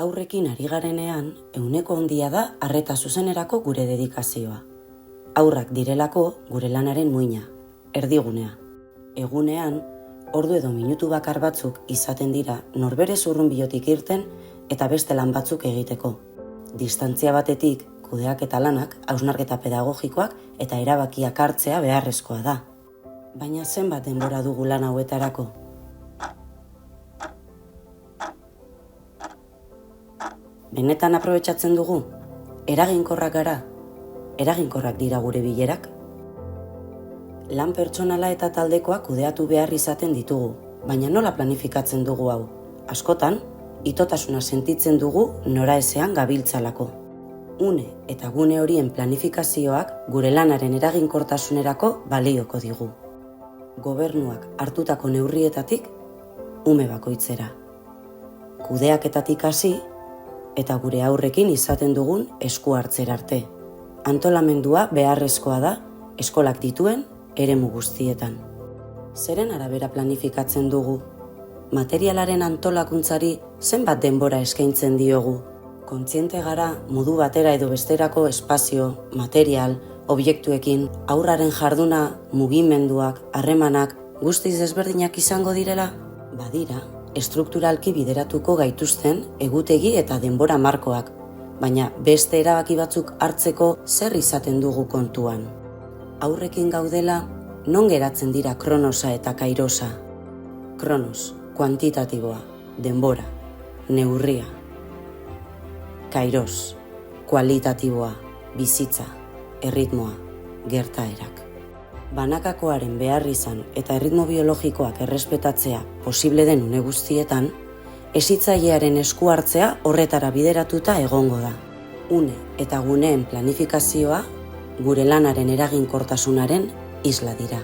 Haurrekin ari garenean, ehuneko handia da arreta zuzenerako gure dedikazioa. Haurrak direlako gure lanaren muina, erdigunea. Egunean, ordu edo minutu bakar batzuk izaten dira norbere zurrunbilotik irten eta beste lan batzuk egiteko. Distantzia batetik, kudeaketa lanak, hausnarketa pedagogikoak eta erabakiak hartzea beharrezkoa da. Baina zenbat denbora dugu lan hauetarako? Benetan aprobetxatzen dugu? Eraginkorrak gara? Eraginkorrak dira gure bilerak? Lan pertsonala eta taldekoak kudeatu behar izaten ditugu, baina nola planifikatzen dugu hau? Askotan, itotasuna sentitzen dugu noraezean gabiltzalako. Une eta gune horien planifikazioak gure lanaren eraginkortasunerako balioko digu. Gobernuak hartutako neurrietatik, ume bakoitzera. Kudeaketatik hasi, eta gure haurrekin izaten dugun esku hartzera arte. Antolamendua beharrezkoa da eskolak dituen eremu guztietan. Zeren arabera planifikatzen dugu? Materialaren antolakuntzari zenbat denbora eskaintzen diogu? Kontziente gara modu batera edo besterako espazio, material, objektuekin haurraren jarduna, mugimenduak, harremanak guztiz desberdinak izango direla? Badira, estrukturalki bideratuko gaituzten egutegi eta denbora markoak, baina beste erabaki batzuk hartzeko zer izaten dugu kontuan. Haurrekin gaudela, non geratzen dira kronosa eta kairosa? Kronos, kuantitatiboa, denbora, neurria. Kairos, kualitatiboa, bizitza, erritmoa, gertaerak. Banakakoaren behar izan eta erritmo biologikoak errespetatzea posible den une guztietan, hezitzailearen esku hartzea horretara bideratuta egongo da. Une eta guneen planifikazioa gure lanaren eraginkortasunaren isla dira.